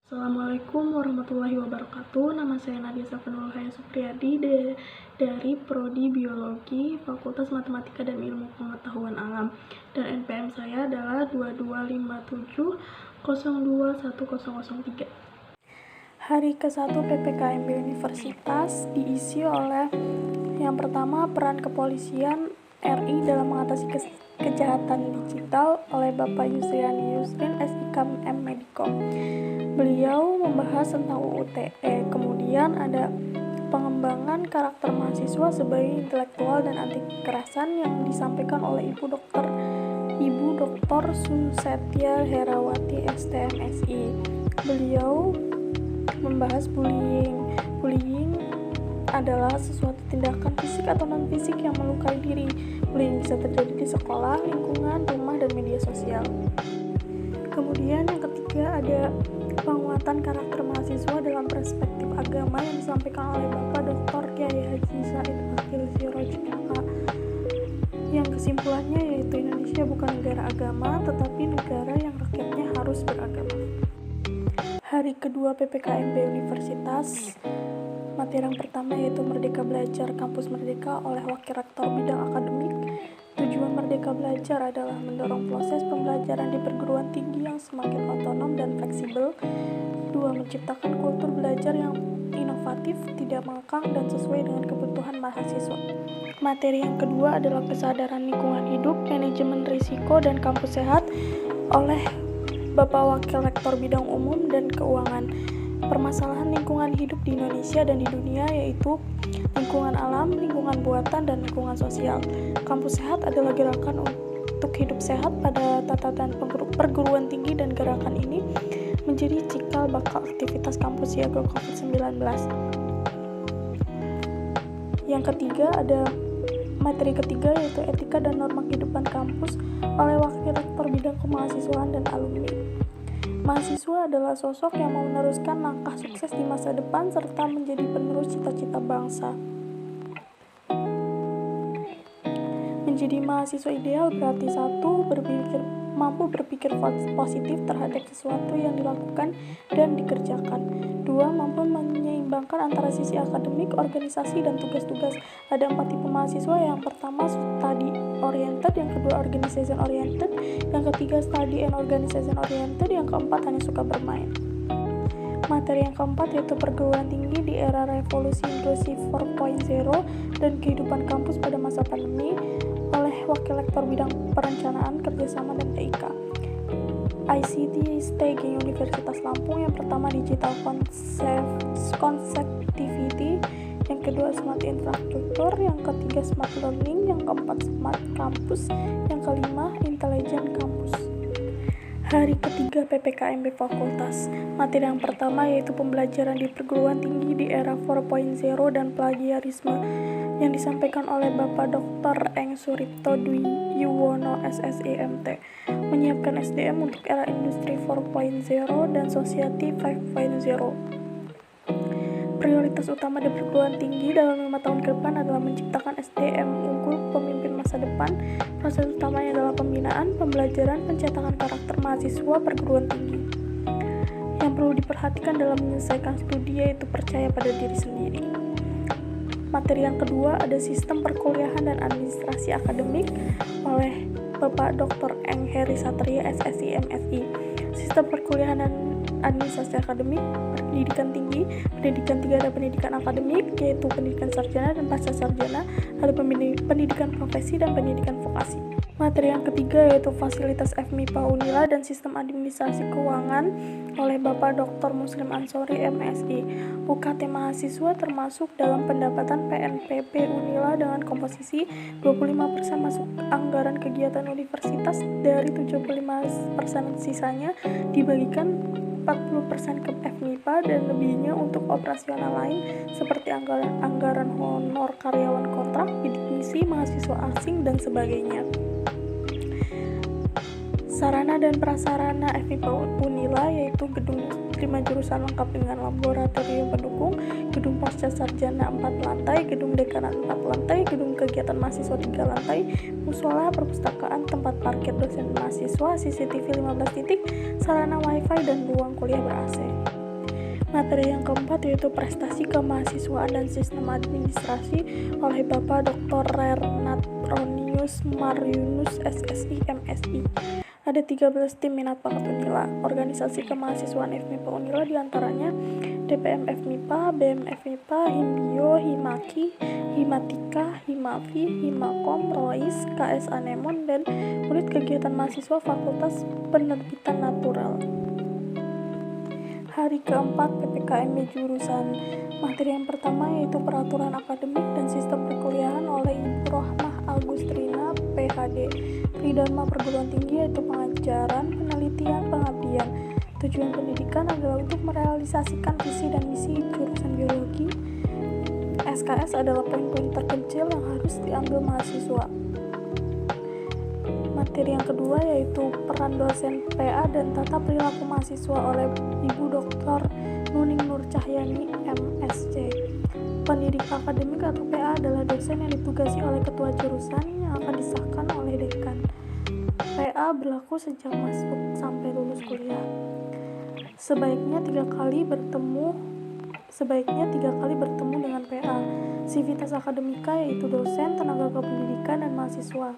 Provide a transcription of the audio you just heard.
Assalamualaikum warahmatullahi wabarakatuh. Nama saya Nadia Safanul Haya Supriyadi dari Prodi Biologi Fakultas Matematika dan Ilmu Pengetahuan Alam. Dan NPM saya adalah 2257021003. Hari ke-1 PPKMB Universitas diisi oleh yang pertama, peran kepolisian RI dalam mengatasi kejahatan digital oleh Bapak Yusriani Yusrin, SIK M Mediko. Beliau membahas tentang UU ITE. Kemudian ada pengembangan karakter mahasiswa sebagai intelektual dan anti kekerasan yang disampaikan oleh Ibu Dr. Susetya Herawati STMSI. Beliau membahas bullying. Bullying adalah sesuatu tindakan fisik atau non-fisik yang melukai diri. Bullying bisa terjadi di sekolah, lingkungan, rumah, dan media sosial. Kemudian yang ketiga ada penguatan karakter mahasiswa dalam perspektif agama yang disampaikan oleh Bapak Dr. Kiai Haji Said Akil Siroj MA. Yang kesimpulannya yaitu Indonesia bukan negara agama, tetapi negara yang rakyatnya harus beragama. Hari kedua PPKMB Universitas, materi yang pertama yaitu Merdeka Belajar Kampus Merdeka oleh Wakil Rektor Bidang Akademik. Tujuan Merdeka Belajar adalah mendorong proses pembelajaran di perguruan tinggi yang semakin otonom dan fleksibel. 2. Menciptakan kultur belajar yang inovatif, tidak mengekang, dan sesuai dengan kebutuhan mahasiswa. Materi yang kedua adalah kesadaran lingkungan hidup, manajemen risiko, dan kampus sehat oleh Bapak Wakil Rektor Bidang Umum dan Keuangan. Permasalahan lingkungan hidup di Indonesia dan di dunia yaitu lingkungan alam, lingkungan buatan, dan lingkungan sosial. Kampus sehat adalah gerakan untuk hidup sehat pada tatanan perguruan tinggi, dan gerakan ini menjadi cikal bakal aktivitas kampus siaga COVID-19. Yang ketiga ada materi ketiga yaitu etika dan norma kehidupan kampus oleh Wakil Rektor Bidang Kemahasiswaan dan Alumni. Mahasiswa adalah sosok yang mau meneruskan langkah sukses di masa depan serta menjadi penerus cita-cita bangsa. Menjadi mahasiswa ideal berarti 1. Mampu berpikir positif terhadap sesuatu yang dilakukan dan dikerjakan. 2. Mampu menyeimbangkan antara sisi akademik, organisasi, dan tugas-tugas. Ada 4 tipe mahasiswa. Yang pertama study oriented, yang kedua organization oriented, yang ketiga study and organization oriented, yang keempat hanya suka bermain. Materi yang keempat yaitu perguruan tinggi di era revolusi industri 4.0 dan kehidupan kampus pada masa pandemi oleh Wakil Rektor Bidang Perencanaan, Kerjasama, dan TIK. ICT STG Universitas Lampung. Yang pertama digital connectivity, yang kedua smart infrastruktur, yang ketiga smart learning, yang keempat smart campus, yang kelima intelligent campus. Hari ketiga PPKMB Fakultas. Materi yang pertama yaitu pembelajaran di perguruan tinggi di era 4.0 dan plagiarisme yang disampaikan oleh Bapak Dr. Eng Suripto Dwi Yuwono SSIMT. Menyiapkan SDM untuk era industri 4.0 dan society 5.0. Prioritas utama di perguruan tinggi dalam 5 tahun ke depan adalah menciptakan SDM unggul pemimpin masa depan. Proses utamanya adalah pembinaan, pembelajaran, pencetakan karakter mahasiswa perguruan tinggi. Yang perlu diperhatikan dalam menyelesaikan studi yaitu percaya pada diri sendiri. Materi yang kedua ada sistem perkuliahan dan administrasi akademik oleh Bapak Dr. Eng Heri Satria SSI MSI. Sistem perkuliahan dan administrasi akademik, pendidikan tinggi, pendidikan tinggi ada pendidikan akademik yaitu pendidikan sarjana dan pasca sarjana, ada pendidikan profesi dan pendidikan vokasi. Materi yang ketiga yaitu fasilitas FMIPA Unila dan sistem administrasi keuangan oleh Bapak Dr. Muslim Ansori MSI. UKT mahasiswa termasuk dalam pendapatan PNPP Unila dengan komposisi 25% masuk anggaran kegiatan universitas, dari 75% sisanya dibagikan 40% ke FMIPA dan lebihnya untuk operasional lain seperti anggaran honor karyawan kontrak, bidik misi, mahasiswa asing, dan sebagainya. Sarana dan prasarana FMIPA Unila yaitu gedung 5 jurusan lengkap dengan laboratorium pendukung, gedung pasca sarjana 4 lantai, gedung dekanat 4 lantai, gedung kegiatan mahasiswa 3 lantai, musola, perpustakaan, tempat parkir dosen mahasiswa, CCTV 15 titik, sarana wifi, dan ruang kuliah ber-AC. Materi yang keempat yaitu prestasi kemahasiswaan dan sistem administrasi oleh Bapak Dr. Renat Ronius Mariunus SSI MSI. Ada 13 tim minat bakat Unila. Organisasi kemahasiswaan FMIPA Unila diantaranya DPM FMIPA, BM FMIPA, Himbio, Himaki, Himatika, Himafi, Himakom, Rois, KS Anemon, dan unit kegiatan mahasiswa Fakultas Penerbitan Natural. Hari keempat PPKMB jurusan. Materi yang pertama yaitu peraturan akademik dan sistem perkuliahan oleh Ibu Rohmah Agustrina, PhD. Tridharma perguruan tinggi yaitu pengajaran, penelitian, pengabdian. Tujuan pendidikan adalah untuk merealisasikan visi dan misi jurusan biologi. SKS adalah poin-poin terkecil yang harus diambil mahasiswa. Materi yang kedua yaitu peran dosen PA dan tata perilaku mahasiswa oleh Ibu Dr. Nuning Nur Cahyani, MSc. Pendidik akademik atau PA adalah dosen yang ditugasi oleh ketua jurusan yang akan disahkan oleh dekan. PA berlaku sejak masuk sampai lulus kuliah. Sebaiknya 3 kali bertemu dengan PA. Sivitas akademika yaitu dosen, tenaga kependidikan, dan mahasiswa.